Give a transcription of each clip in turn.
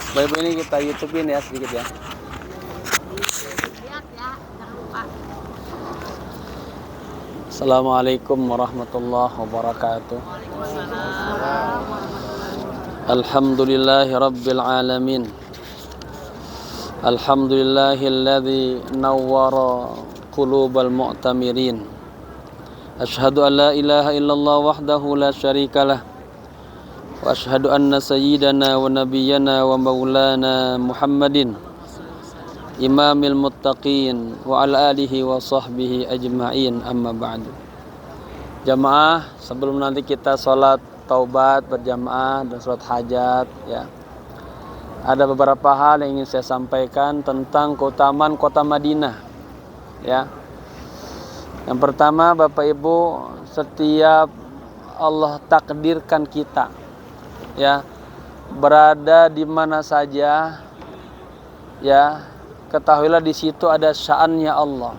Baik, ini kita YouTube-in ya sedikit ya. Assalamualaikum warahmatullahi wabarakatuh. Alhamdulillahi rabbil alamin. Alhamdulillahilladzi nawwara qulubal mu'tamirin. Asyhadu an la ilaha illallah wahdahu la syarikalah. Wa asyhadu anna sayyidana wa nabiyyana wa maulana Muhammadin imamil muttaqin wa ala alihi wa sahbihi ajma'in, amma ba'du. Jamaah, sebelum nanti kita sholat taubat berjamaah dan sholat hajat ya, ada beberapa hal yang ingin saya sampaikan tentang keutamaan kota Madinah ya. Yang pertama, Bapak Ibu, setiap Allah takdirkan kita ya berada di mana saja ya, ketahuilah di situ ada sya'annya Allah.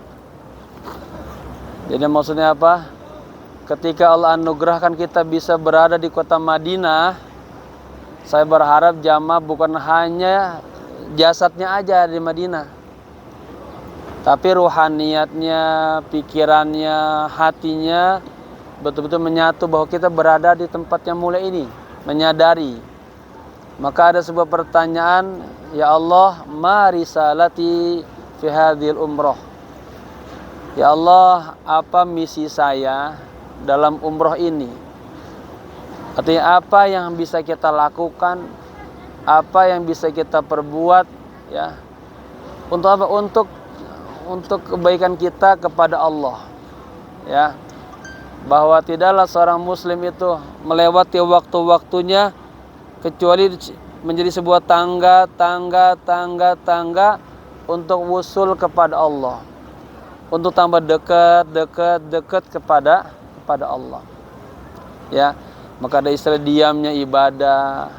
Jadi maksudnya apa? Ketika Allah anugerahkan kita bisa berada di kota Madinah, saya berharap jamaah bukan hanya jasadnya aja di Madinah, tapi ruhaniyatnya, pikirannya, hatinya betul-betul menyatu bahwa kita berada di tempat yang mulia ini, menyadari. Maka ada sebuah pertanyaan, ya Allah, ma risalati fi hadhil umrah. Ya Allah, apa misi saya dalam umroh ini? Artinya apa yang bisa kita lakukan, apa yang bisa kita perbuat ya, untuk apa? Untuk kebaikan kita kepada Allah ya. Bahwa tidaklah seorang muslim itu melewati waktu-waktunya kecuali menjadi sebuah tangga untuk wusul kepada Allah, untuk tambah dekat kepada Allah ya. Maka ada istilah diamnya ibadah,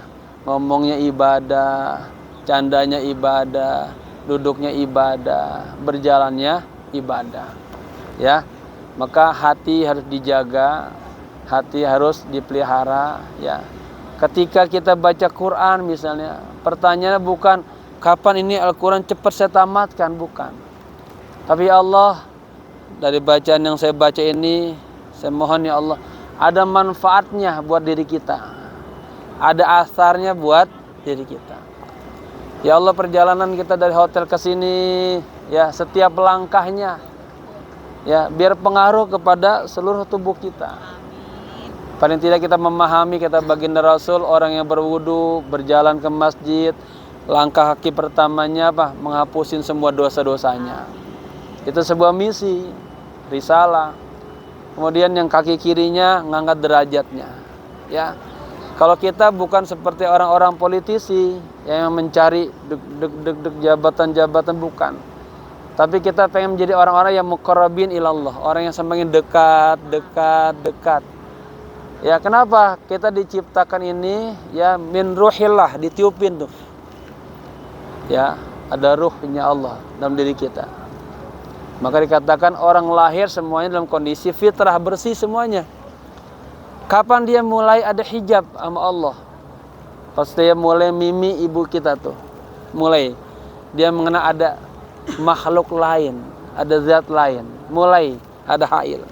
ngomongnya ibadah, candanya ibadah, duduknya ibadah, berjalannya ibadah ya. Maka hati harus dijaga, hati harus dipelihara ya. Ketika kita baca Quran misalnya, pertanyaannya bukan kapan ini Al-Quran cepat saya tamatkan, bukan. Tapi ya Allah, dari bacaan yang saya baca ini, saya mohon ya Allah, ada manfaatnya buat diri kita, ada asarnya buat diri kita. Ya Allah, perjalanan kita dari hotel ke sini ya, setiap langkahnya ya, biar pengaruh kepada seluruh tubuh kita. Paling tidak kita memahami kata baginda Rasul, orang yang berwudu, berjalan ke masjid, langkah kaki pertamanya apa? Menghapusin semua dosa-dosanya. Itu sebuah misi, risalah. Kemudian yang kaki kirinya ngangkat derajatnya ya. Kalau kita bukan seperti orang-orang politisi yang mencari jabatan-jabatan, bukan. Tapi kita pengen menjadi orang-orang yang muqarrabin ilallah, orang yang semakin dekat. Ya, kenapa? Kita diciptakan ini ya min ruhillah, ditiupin tuh. Ya, ada ruhnya Allah dalam diri kita. Maka dikatakan orang lahir semuanya dalam kondisi fitrah, bersih semuanya. Kapan dia mulai ada hijab sama Allah? Pas dia mulai mimi ibu kita tuh. Mulai dia mengenal ada makhluk lain, ada zat lain, mulai ada hail,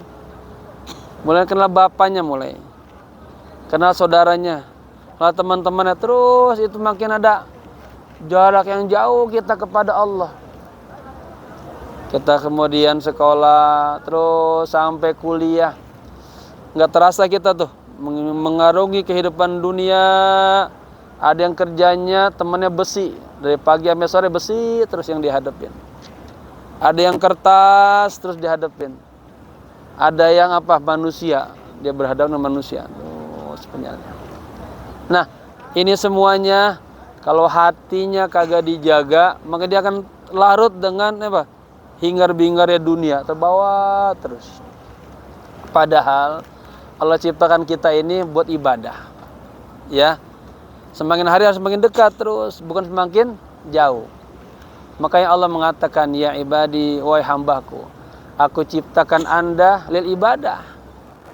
mulai kenal bapaknya, mulai kenal saudaranya, kenal teman-temannya, terus itu makin ada jarak yang jauh kita kepada Allah. Kita kemudian sekolah, terus sampai kuliah, nggak terasa kita tuh mengarungi kehidupan dunia. Ada yang kerjanya temannya besi, dari pagi sampai sore besi terus yang dihadapin. Ada yang kertas terus dihadapin. Ada yang apa? Manusia, dia berhadapan dengan manusia. Sebenarnya. Nah, ini semuanya kalau hatinya kagak dijaga, maka dia akan larut dengan apa? Hingar-bingarnya dunia, terbawa terus. Padahal Allah ciptakan kita ini buat ibadah. Ya. Semakin hari harus semakin dekat terus, bukan semakin jauh. Makanya Allah mengatakan, ya ibadi, wahai hambaku, aku ciptakan anda lil ibadah.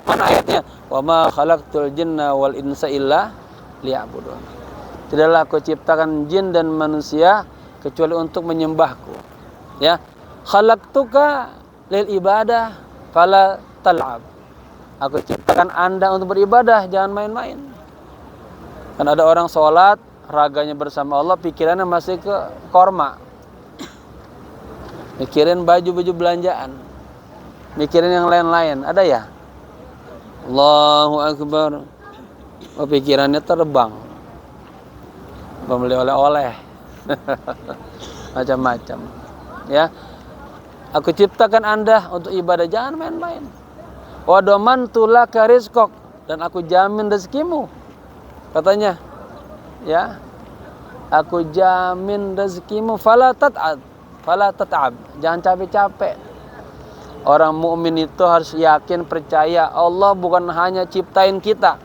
Mana ayatnya? Wa ma khalaqtul jinna wal insa illa liya'budun. Tidaklah aku ciptakan jin dan manusia kecuali untuk menyembahku. Ya. Khalaqtuka lil ibadah fala tal'ab. Aku ciptakan Anda untuk beribadah, jangan main-main. Kan ada orang sholat, raganya bersama Allah, pikirannya masih ke korma. Mikirin baju-baju belanjaan. Mikirin yang lain-lain. Ada ya? Allahu Akbar. Oh, pikirannya terbang. Membeli oleh-oleh. Macam-macam. Ya. Aku ciptakan Anda untuk ibadah, jangan main-main. Wa damantu laka rizqak, dan aku jamin rezekimu. Katanya, ya. Aku jamin rezekimu, fala tat'ab. Jangan capek-capek. Orang mukmin itu harus yakin, percaya Allah bukan hanya ciptain kita,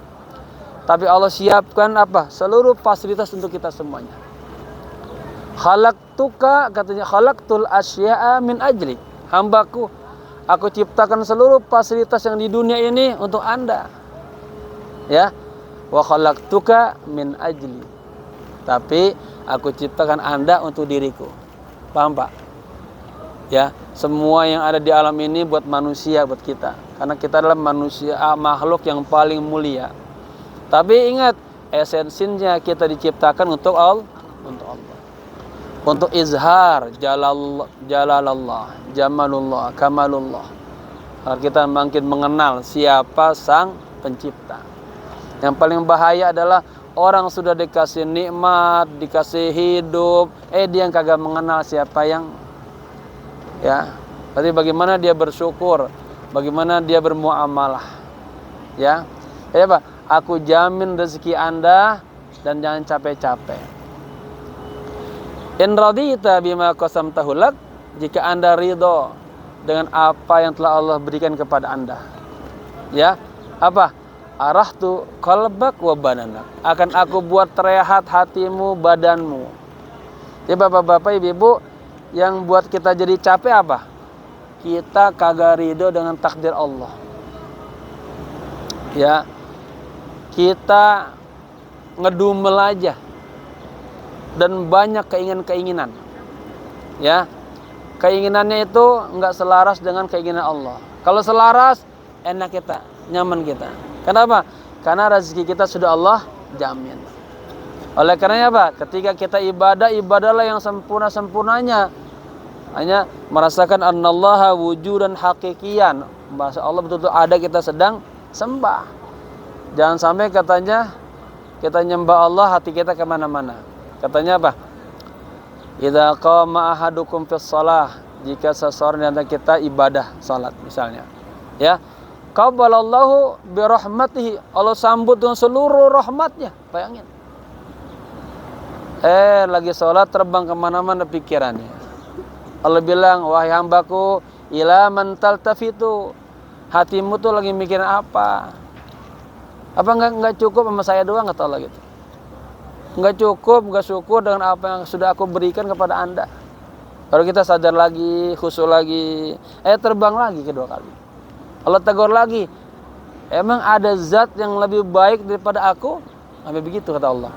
tapi Allah siapkan apa? Seluruh fasilitas untuk kita semuanya. Khalaqtuka, katanya, khalaqtul asya'a min ajlik. Hambaku, aku ciptakan seluruh fasilitas yang di dunia ini untuk Anda. Ya. Wa khalaqtuka min ajli. Tapi aku ciptakan Anda untuk diriku. Paham, Pak? Ya, semua yang ada di alam ini buat manusia, buat kita. Karena kita adalah manusia, makhluk yang paling mulia. Tapi ingat, esensinya kita diciptakan untuk Allah. Untuk izhar jalalallah, jamalullah, kamalullah. Agar kita makin mengenal siapa sang pencipta. Yang paling bahaya adalah orang sudah dikasih nikmat, dikasih hidup, dia yang kagak mengenal siapa yang, ya. Berarti bagaimana dia bersyukur, bagaimana dia bermuamalah, ya. Ya Pak, aku jamin rezeki Anda dan jangan capek-capek. In radita bima qasamtahu lak, jika Anda ridho dengan apa yang telah Allah berikan kepada Anda, ya, apa? Arahtu qalbak wa badanak, akan aku buat terehat hatimu, badanmu. Ya bapak-bapak, ibu-ibu, yang buat kita jadi capek apa? Kita kagak ridho dengan takdir Allah. Ya, kita ngedumel aja dan banyak keinginan-keinginan. Ya, keinginannya itu enggak selaras dengan keinginan Allah. Kalau selaras, enak kita, nyaman kita. Kenapa? Karena rezeki kita sudah Allah jamin. Oleh karenanya apa? Ketika kita ibadah, ibadahlah yang sempurna-sempurnanya. Hanya merasakan annallaha wujudan haqiqiyan. Bahasa Allah betul-betul ada, kita sedang sembah. Jangan sampai katanya kita nyembah Allah, hati kita kemana-mana. Katanya apa? Idza qama ahadukum fis shalah, jika seseorang di antara kita ibadah salat misalnya, ya, qabalallahu bi rahmatihi, Allah sambut dengan seluruh rahmatnya. Bayangin, lagi salat terbang kemana-mana pikirannya. Allah bilang, wahai hambaku, ila man taltafitu, hatimu tuh lagi mikirin apa? Apa enggak cukup sama saya doang, kata Allah gitu. Enggak cukup, enggak syukur dengan apa yang sudah aku berikan kepada Anda. Kalau kita sadar lagi, khusyuk lagi, terbang lagi kedua kali. Allah tegur lagi, emang ada zat yang lebih baik daripada aku? Sampai begitu kata Allah.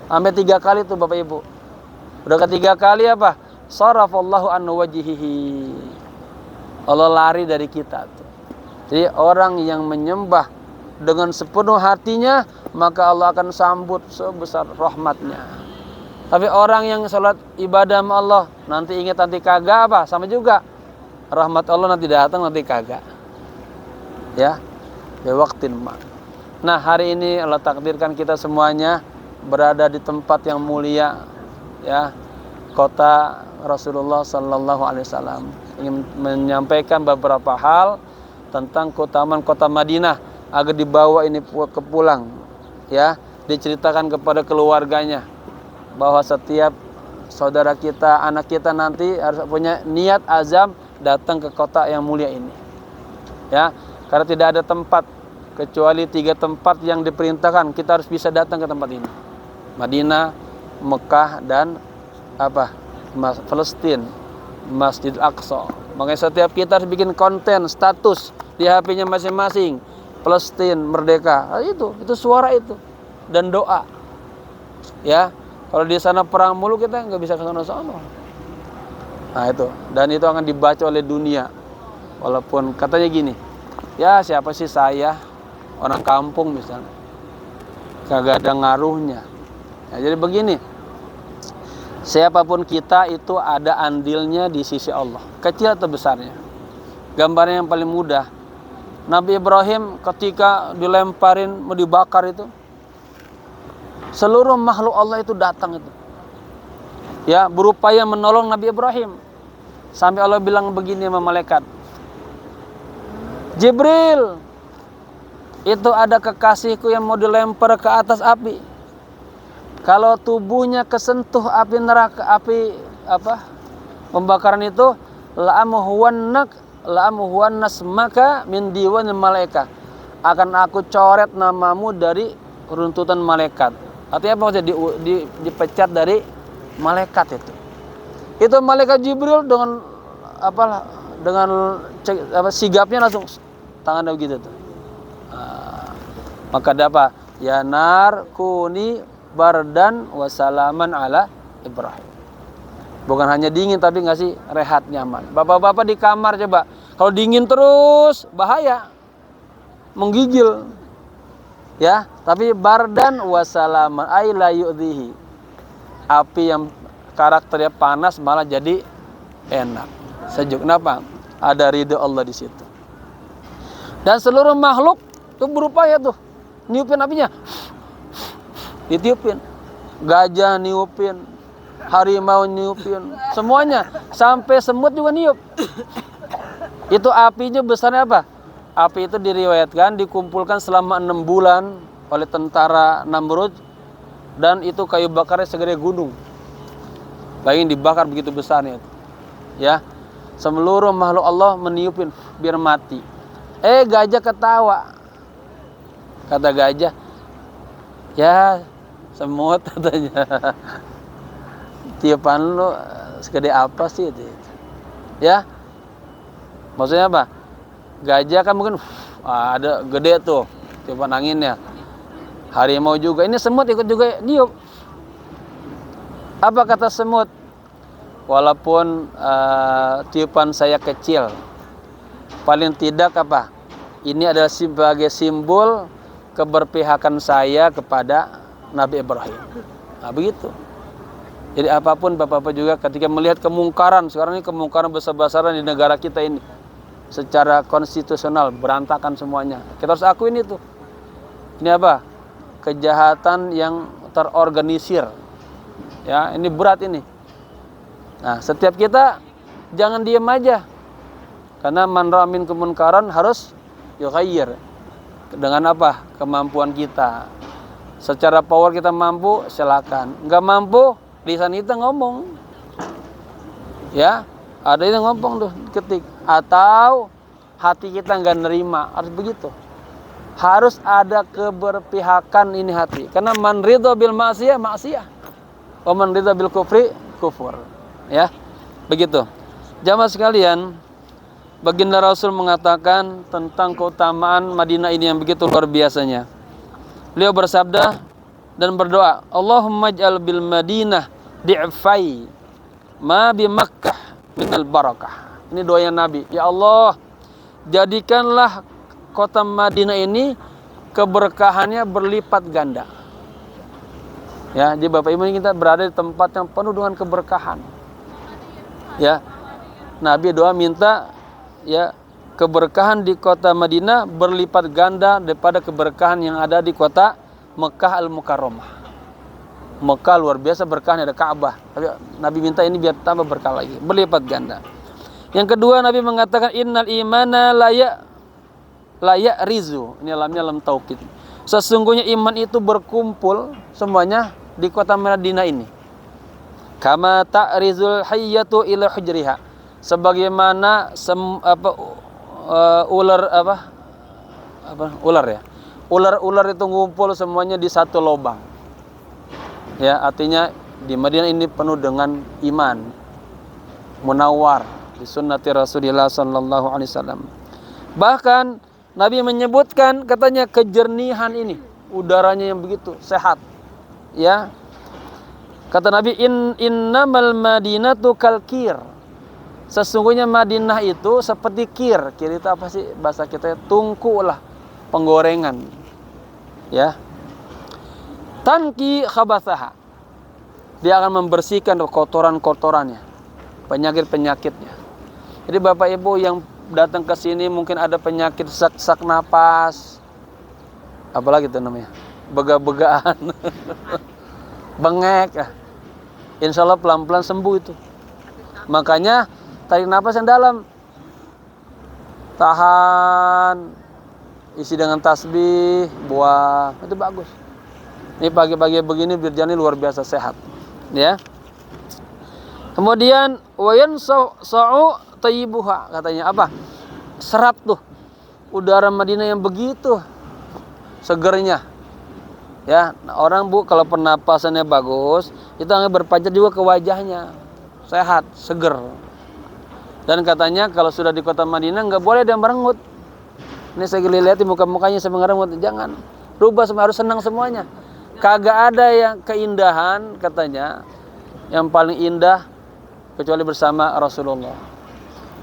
Sampai 3 kali tuh Bapak Ibu. Udah ketiga kali apa? Sarafallahu an wajhihi. Allah lari dari kita tuh. Jadi orang yang menyembah dengan sepenuh hatinya, maka Allah akan sambut sebesar rahmatnya. Tapi orang yang salat ibadah sama Allah, nanti ingat nanti kagak apa? Sama juga. Rahmat Allah nanti datang, nanti kagak. Ya, di waktin ma. Nah, hari ini Allah takdirkan kita semuanya berada di tempat yang mulia, ya, kota Rasulullah Sallallahu Alaihi Wasallam. Ingin menyampaikan beberapa hal tentang keutamaan kota Madinah agar dibawa ini pulang, ya, diceritakan kepada keluarganya bahwa setiap saudara kita, anak kita nanti harus punya niat azam datang ke kota yang mulia ini, ya. Karena tidak ada tempat kecuali 3 tempat yang diperintahkan kita harus bisa datang ke tempat ini. Madinah, Mekah, dan apa? Palestina, Masjid Aqsa. Makanya setiap kita harus bikin konten, status di HP-nya masing-masing. Palestina merdeka. Nah, itu suara itu dan doa. Ya, kalau di sana perang mulu kita nggak bisa ke sana-sana. Nah itu, dan itu akan dibaca oleh dunia. Walaupun katanya gini, ya siapa sih saya, orang kampung misalnya, kagak ada ngaruhnya. Ya, jadi begini, siapapun kita itu ada andilnya di sisi Allah, kecil atau besarnya. Gambarnya yang paling mudah, Nabi Ibrahim ketika dilemparin mau dibakar itu, seluruh makhluk Allah itu datang itu, ya, berupaya menolong Nabi Ibrahim. Sampai Allah bilang begini sama malaikat, Jibril, itu ada kekasihku yang mau dilempar ke atas api. Kalau tubuhnya kesentuh api neraka, api pembakaran itu, la'amuhuwannas maka min diwanil malaika, akan aku coret namamu dari runtutan malaikat. Artinya apa? Dipecat dari malaikat itu. Itu malaikat Jibril dengan sigapnya langsung tangannya begitu tuh. Maka ada apa? Ya nar kuni bardan wasalaman ala Ibrahim. Bukan hanya dingin tapi ngasih rehat nyaman. Bapak-bapak di kamar coba, kalau dingin terus bahaya, menggigil. Ya, tapi bardan wasalaman ay la yu'dhihi. Api yang karakternya panas malah jadi enak, sejuk. Kenapa? Ada ridho Allah di situ. Dan seluruh makhluk itu berupaya tuh niupin apinya, ditiupin. Gajah niupin, harimau niupin, semuanya, sampai semut juga niup. Itu apinya besarnya apa? Api itu diriwayatkan dikumpulkan selama 6 bulan oleh tentara Namrud, dan itu kayu bakarnya segede gunung. Bayangin dibakar begitu besarnya itu. Ya, seluruh makhluk Allah meniupin biar mati. Gajah ketawa. Kata gajah, ya semut katanya. Tiupan lu segede apa sih itu? Ya, maksudnya apa? Gajah kan mungkin ada gede tuh tiupan anginnya. Harimau juga, ini semut ikut juga niup. Apa kata semut? Walaupun tiupan saya kecil, paling tidak apa? Ini adalah sebagai simbol keberpihakan saya kepada Nabi Ibrahim. Nah begitu. Jadi apapun bapak-bapak juga ketika melihat kemungkaran, sekarang ini kemungkaran besar-besaran di negara kita ini, secara konstitusional berantakan semuanya. Kita harus akuin itu. Ini apa? Kejahatan yang terorganisir. Ya, ini berat ini. Nah, setiap kita jangan diam aja. Karena man ra'a minkum munkaran harus yughayyir. Dengan apa? Kemampuan kita. Secara power kita mampu, silakan. Enggak mampu, lisan kita ngomong. Ya, ada yang ngomong tuh, ketik. Atau hati kita enggak nerima, harus begitu. Harus ada keberpihakan ini hati. Karena man ridha bil ma'siyah, ma'siyah. Wa man ridha bil kufri, kufur. Ya, begitu. Jamaah sekalian, baginda Rasul mengatakan tentang keutamaan Madinah ini yang begitu luar biasanya. Beliau bersabda dan berdoa, Allahumma ij'al bil Madinah di'fai ma bi Makkah minal barakah. Ini doanya Nabi. Ya Allah, jadikanlah kota Madinah ini keberkahannya berlipat ganda. Ya, jadi Bapak Ibu kita berada di tempat yang penuh dengan keberkahan. Ya, Nabi doa minta ya keberkahan di kota Madinah berlipat ganda daripada keberkahan yang ada di kota Mekah Al-Mukarramah. Mekah luar biasa berkahnya, ada Ka'bah. Tapi Nabi minta ini biar tambah berkah lagi, berlipat ganda. Yang kedua, Nabi mengatakan innal imana la ya'rizu. Ini lamnya lam taukid. Sesungguhnya iman itu berkumpul semuanya di kota Madinah ini. Kama ta'rizul hayyatu ila hujriha. Sebagaimana ular itu ngumpul semuanya di satu lubang. Ya, artinya di Madinah ini penuh dengan iman munawwar di sunnati Rasulullah sallallahu alaihi wasallam. Bahkan Nabi menyebutkan katanya kejernihan ini, udaranya yang begitu sehat. Ya, Kata Nabi, innamal madinatu kalkir. Sesungguhnya Madinah itu seperti kir. Kir itu apa sih bahasa kita? Tungku lah, penggorengan. Ya. Tanki khabathaha. Dia akan membersihkan kotoran-kotorannya, penyakit-penyakitnya. Jadi Bapak Ibu yang datang ke sini mungkin ada penyakit sak napas, apalagi itu namanya, bega-begaan, bengek. Insya Allah pelan-pelan sembuh itu. Makanya tarik napas yang dalam, tahan, isi dengan tasbih, buang, itu bagus. Ini pagi-pagi begini biar jalan luar biasa sehat, ya. Kemudian wayan sa'u tayyibuha, katanya apa? Serap tuh udara Madinah yang begitu segernya. Ya, orang Bu kalau pernapasannya bagus, itu akan berpancar juga ke wajahnya. Sehat, seger. Dan katanya kalau sudah di kota Madinah nggak boleh dia merengut. Ini saya lihat di muka-mukanya saya merengut, jangan. Rubah semua, harus senang semuanya. Kagak ada yang keindahan katanya yang paling indah kecuali bersama Rasulullah.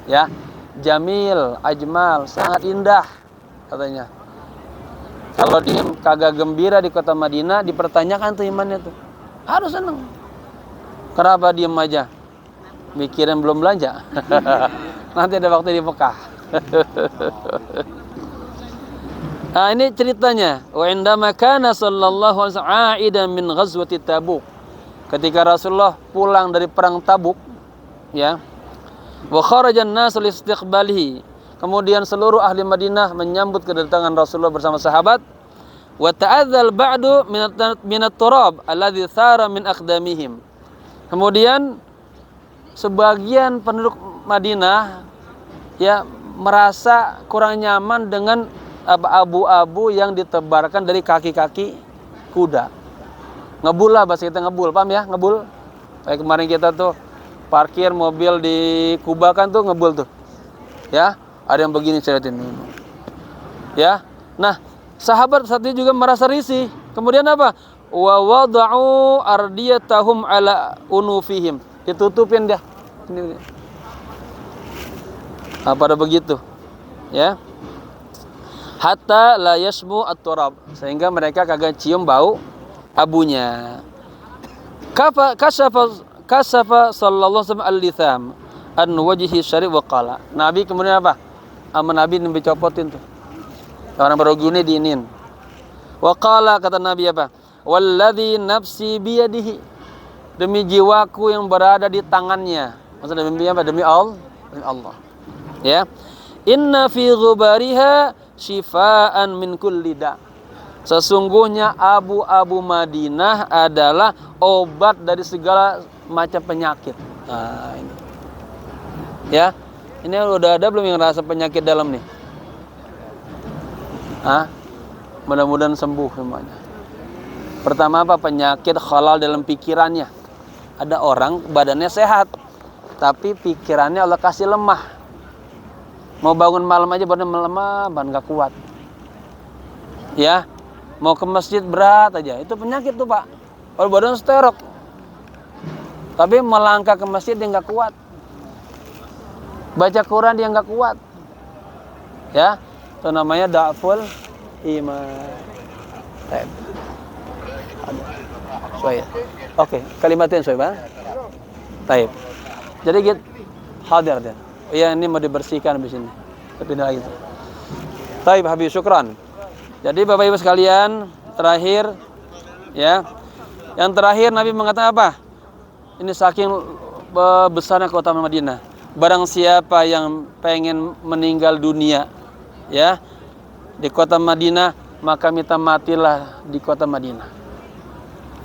Ya, jamil, ajmal, sangat indah katanya. Kalau dia kagak gembira di kota Madinah, dipertanyakan tuh imannya tuh. Harus senang. Kenapa diem aja? Mikirin belum belanja. Nanti ada waktu di Mekah. Nah, ini ceritanya. Wa indama kana sallallahu alaihi wasallam aidan min ghazwati Tabuk. Ketika Rasulullah pulang dari perang Tabuk, ya. Wa kharajan nas li istiqbalihi. Kemudian seluruh ahli Madinah menyambut kedatangan Rasulullah bersama sahabat. Wa ta'adzal ba'du min at-turab alladhi thara min aqdamihim. Kemudian sebagian penduduk Madinah ya merasa kurang nyaman dengan abu-abu yang ditebarkan dari kaki-kaki kuda. Ngebul lah bahasa kita, ngebul, paham ya? Ngebul. Kayak kemarin kita tuh parkir mobil di Kuba kan tuh ngebul tuh. Ya, ada yang begini ceritain. Ya. Nah, sahabat saat itu juga merasa risih. Kemudian apa? Wa wada'u ardiyatahum ala unufihim. Ditutupin dia. Pada begitu. Ya. Hatta la yasmu at-turab, sehingga mereka kagak cium bau abunya. Kasafa sallallahu alaihi wasallam al-litham an wajhi syarif wa qala. Nabi kemudian apa? Nabi dicopotin tuh. Orang baru gini diinin. Wa qala, kata Nabi apa? Walladzi nafsi biyadihi. Demi jiwaku yang berada di tangannya. Maksudnya demi apa? Demi Allah. Demi Allah. Ya. Inna fi ghubariha shifaan min kulli da. Sesungguhnya abu-abu Madinah adalah obat dari segala macam penyakit. Nah, ini. Ya. Ini udah ada belum yang rasa penyakit dalam nih? Mudah-mudahan sembuh semuanya. Pertama apa? Penyakit khalal dalam pikirannya. Ada orang badannya sehat, tapi pikirannya Allah kasih lemah. Mau bangun malam aja badan melemah, badan gak kuat. Ya, mau ke masjid berat aja, itu penyakit tuh Pak. Kalau badan sterok, tapi melangkah ke masjid dia gak kuat. Baca Quran dia gak kuat. Ya, itu namanya da'ful iman. Soalnya, oke, kalimatin soalnya, taib. Jadi gitu, hadir dia. Ya ini mau dibersihkan di sini. Pindah lagi. Taib habis, syukran. Jadi Bapak Ibu sekalian, terakhir, ya, yang terakhir Nabi mengatakan apa? Ini saking besarnya kota Madinah. Barang siapa yang pengen meninggal dunia, ya, di kota Madinah, maka minta matilah di kota Madinah.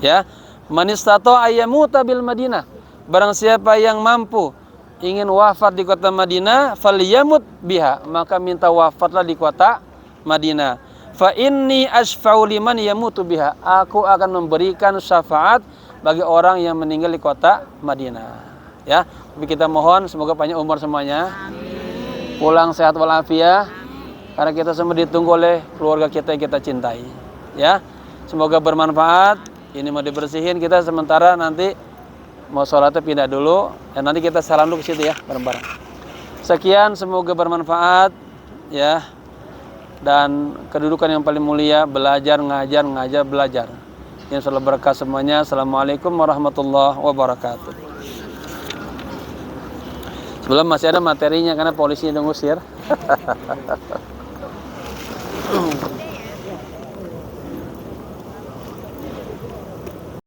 Ya, man istata'a ayyamuta bil Madinah. Barang siapa yang mampu ingin wafat di kota Madinah, falyamut biha, maka minta wafatlah di kota Madinah. Fa inni asfa'u liman yamutu biha. Aku akan memberikan syafaat bagi orang yang meninggal di kota Madinah. Ya, tapi kita mohon semoga panjang umur semuanya. Amin. Pulang sehat walafiat. Karena kita semua ditunggu oleh keluarga kita yang kita cintai. Ya, semoga bermanfaat. Ini mau dibersihin, kita sementara nanti mau sholatnya pindah dulu. Dan nanti kita salam dulu ke situ ya, bareng-bareng. Sekian, semoga bermanfaat ya. Dan kedudukan yang paling mulia, belajar, ngajar, belajar. Yang selalu berkah semuanya. Assalamualaikum warahmatullahi wabarakatuh. Sebelum masih ada materinya karena polisi udah ngusir.